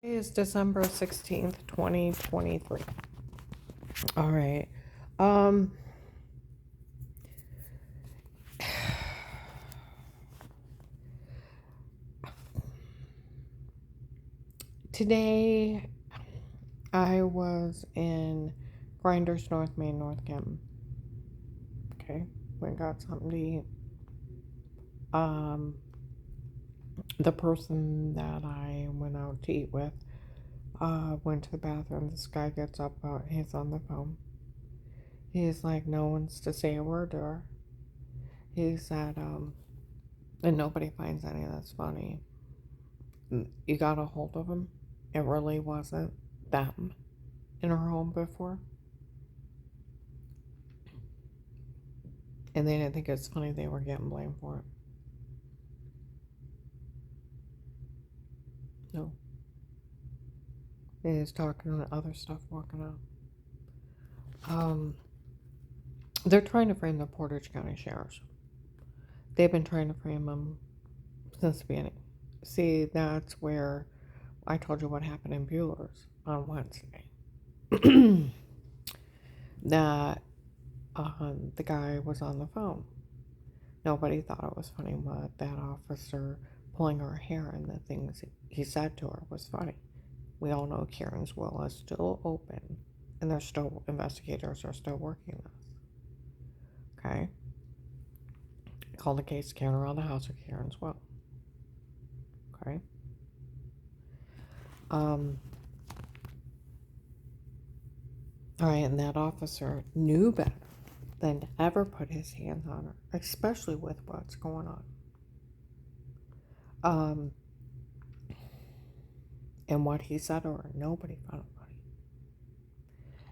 Today is December 16th, 2023. All right. Um Today I was in Grinders, North Main, North Canton. Okay. Went and got something to eat. Um the person that I went out to eat with went to the bathroom. This guy gets up, he's on the phone. He's like, no one's to say a word to her. He said, and nobody finds any of this funny. You got a hold of him. It really wasn't them in her home before. And they didn't think it's funny they were getting blamed for it. No. They was talking about other stuff walking out. They're trying to frame the Portage County Sheriffs. They've been trying to frame them since the beginning. See, that's where I told you what happened in Bueller's on Wednesday. That the guy was on the phone. Nobody thought it was funny, but that officer pulling her hair and the things he said to her was funny. We all know Karen's will is still open, and investigators are still working this. Okay? Call the case Karen around the house or Karen's will. Okay? Alright, and that officer knew better than to ever put his hands on her, especially with what's going on. And what he said to her, nobody found it funny.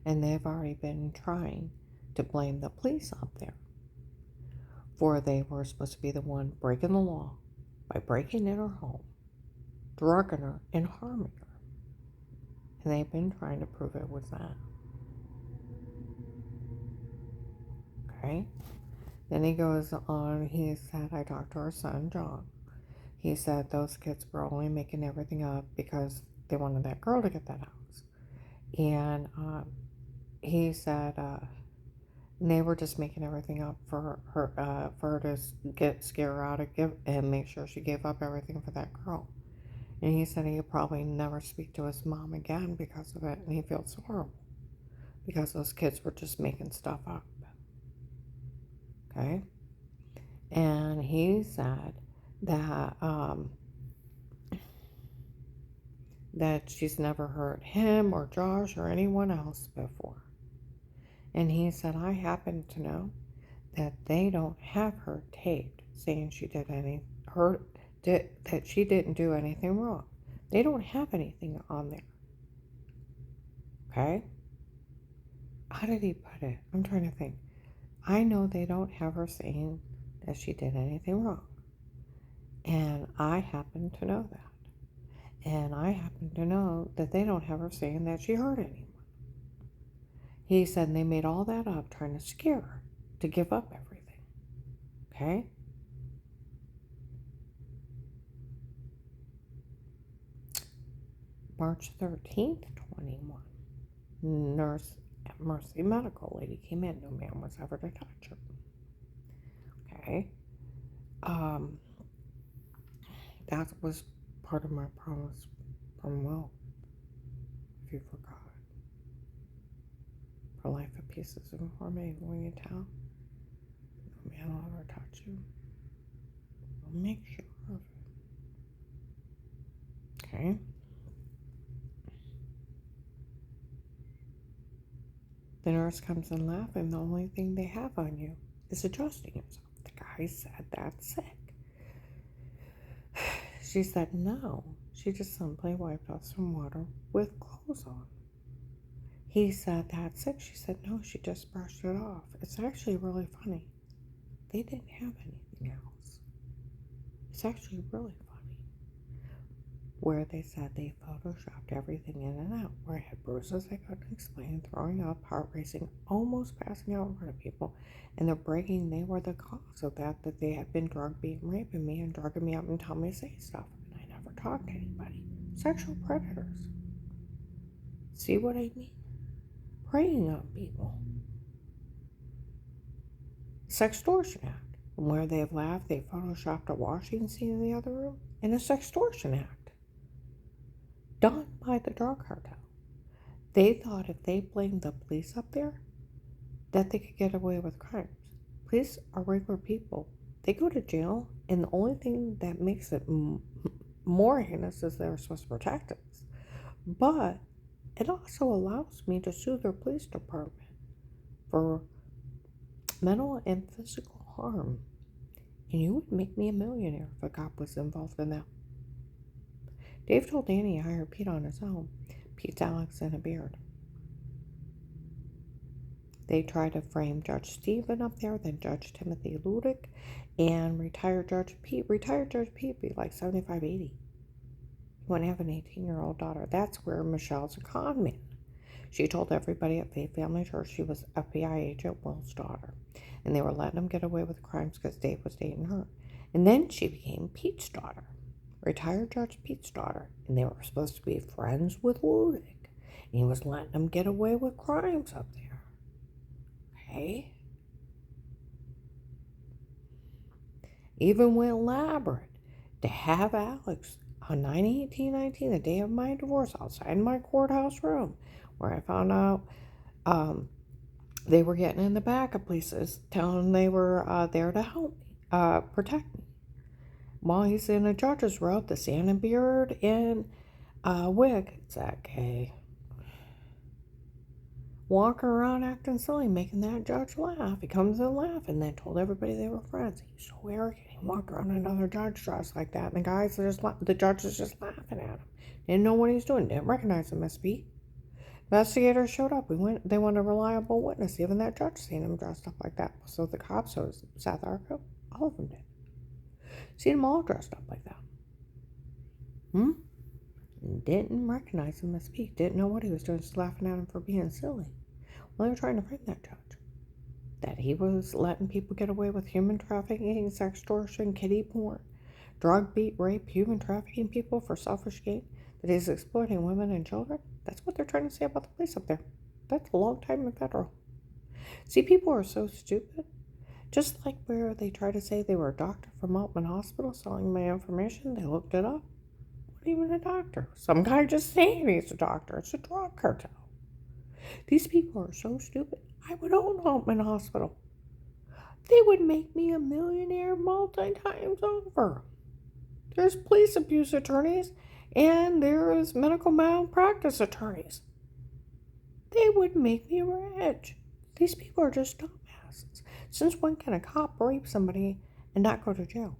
And they've already been trying to blame the police up there, for they were supposed to be the one breaking the law by breaking in her home, drugging her, and harming her. And they've been trying to prove it was that. Okay? Then he goes on, he said, I talked to our son, John. He said those kids were only making everything up because they wanted that girl to get that house. And he said they were just making everything up for her to scare her out and make sure she gave up everything for that girl. And he said he'd probably never speak to his mom again because of it, and he feels horrible because those kids were just making stuff up. Okay? And he said that that she's never hurt him or Josh or anyone else before. And he said, I happen to know that they don't have her taped saying that she didn't do anything wrong. They don't have anything on there. Okay? How did he put it? I'm trying to think. I know they don't have her saying that she did anything wrong. And I happen to know that. And I happen to know that they don't have her saying that she hurt anyone. He said they made all that up trying to scare her to give up everything. Okay? March 13th, 21. Nurse at Mercy Medical lady came in. No man was ever to touch her. Okay? That was part of my promise from Will. If you forgot. For life of pieces of information, will you tell? No man will ever touch you. I'll make sure of it. Okay? The nurse comes in laughing. The only thing they have on you is adjusting yourself. The guy said that's sick. She said no. She just simply wiped off some water with clothes on. He said that's sick. She said no, she just brushed it off. It's actually really funny. They didn't have anything else. It's actually really funny. Where they said they photoshopped everything in and out. Where I had bruises I couldn't explain, throwing up, heart racing, almost passing out in front of people. And they're bragging they were the cause of that they had been drugged, beating, raping me, and drugging me up and telling me to say stuff. And I never talked to anybody. Sexual predators. See what I mean? Preying on people. Sextortion Act. And where they've laughed, they photoshopped a washing scene in the other room in a sextortion act done by the drug cartel. They thought if they blamed the police up there, that they could get away with crimes. Police are regular people. They go to jail, and the only thing that makes it more heinous is they're supposed to protect us. But it also allows me to sue their police department for mental and physical harm. And you would make me a millionaire if a cop was involved in that. Dave told Danny he hired Pete on his own. Pete's Alex in a beard. They tried to frame Judge Stephen up there, then Judge Timothy Ludick, and retired Judge Pete. Retired Judge Pete be like 75, 80. He wouldn't have an 18-year-old daughter. That's where Michelle's a con man. She told everybody at Faith Family Church she was FBI agent Will's daughter. And they were letting him get away with crimes because Dave was dating her. And then she became Pete's daughter. Retired Judge Pete's daughter. And they were supposed to be friends with Ludick. And he was letting them get away with crimes up there. Okay? Even went elaborate to have Alex on 9/18/19, the day of my divorce, outside my courthouse room, where I found out they were getting in the back of places, telling them they were there to help me, protect me. While he's in a judge's robe, the Santa beard and wig, it's that gay. Walking around acting silly, making that judge laugh. He comes in laughing, then told everybody they were friends. He's so arrogant. He walked around another judge dressed like that, and the judge is just laughing at him. Didn't know what he's doing. Didn't recognize him as Pete. Investigators showed up. They want a reliable witness. Even that judge seen him dressed up like that. So the cops, so South Africa, all of them did. Seen them all dressed up like that. Didn't recognize him as Pete. Didn't know what he was doing. Just laughing at him for being silly. Well, they were trying to frame that judge. That he was letting people get away with human trafficking, sextortion, kiddie porn, drug beat, rape, human trafficking people for selfish gain. That he's exploiting women and children. That's what they're trying to say about the police up there. That's a long time in federal. See, people are so stupid. Just like where they try to say they were a doctor from Altman Hospital selling my information, they looked it up. What even a doctor? Some guy just saying he's a doctor. It's a drug cartel. These people are so stupid. I would own Altman Hospital. They would make me a millionaire multi times over. There's police abuse attorneys and there's medical malpractice attorneys. They would make me rich. These people are just dumbasses. Since when can a cop rape somebody and not go to jail?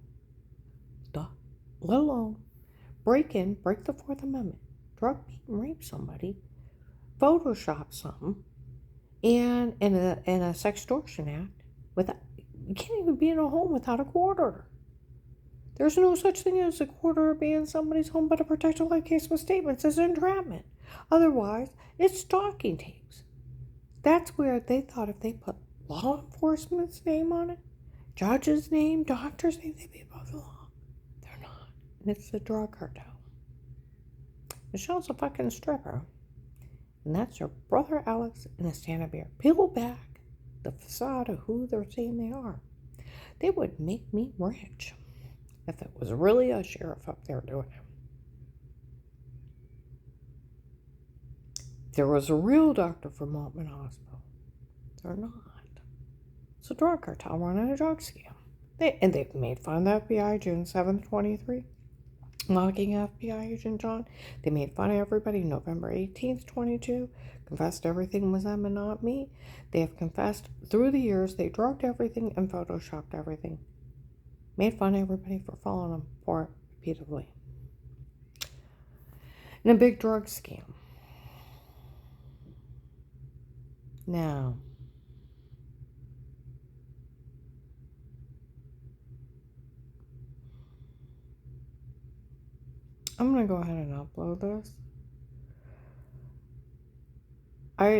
Duh. Let alone break the Fourth Amendment, drug beat and rape somebody, Photoshop something, and in a sextortion act, you can't even be in a home without a court order. There's no such thing as a court order being in somebody's home, but a protected life case with statements is entrapment. Otherwise, it's stalking tapes. That's where they thought if they put law enforcement's name on it, judge's name, doctor's name, they'd be above the law. They're not. And it's the drug cartel. Michelle's a fucking stripper. And that's her brother Alex in a Santa beard. Peel back the facade of who they're saying they are. They would make me rich if it was really a sheriff up there doing it. If there was a real doctor from Altman Hospital. They're not. It's a drug cartel running a drug scam. They've made fun of the FBI June 7th, 23. Locking FBI agent John. They made fun of everybody November 18th, 22. Confessed everything was them and not me. They have confessed through the years they drugged everything and photoshopped everything. Made fun of everybody for following them for it repeatedly. In a big drug scam. Now, I'm going to go ahead and upload this.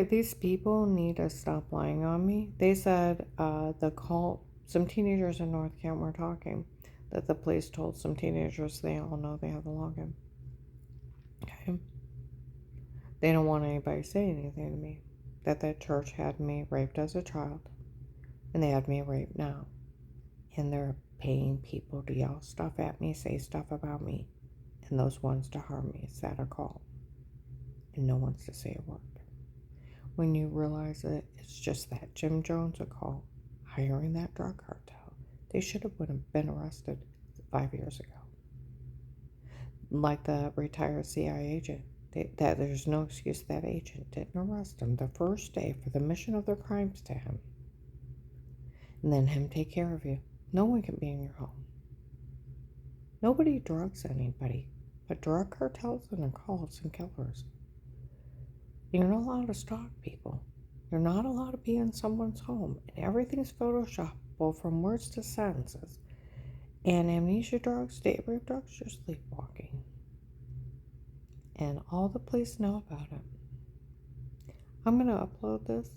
These people need to stop lying on me. They said some teenagers in North Kent were talking, that the police told some teenagers they all know they have a login. Okay? They don't want anybody to say anything to me. That church had me raped as a child, and they had me raped now. And they're paying people to yell stuff at me, say stuff about me, and those ones to harm me is that a call. And no one's to say a word. When you realize that it's just that Jim Jones a call, hiring that drug cartel, they should have been arrested 5 years ago. Like the retired CIA agent. That there's no excuse that agent didn't arrest him the first day for the mission of their crimes to him. And then him take care of you. No one can be in your home. Nobody drugs anybody, but drug cartels and cults and killers. You're not allowed to stalk people. You're not allowed to be in someone's home. And everything's photoshoppable from words to sentences. And amnesia drugs, date rape drugs, you're sleepwalking. And all the police know about it. I'm going to upload this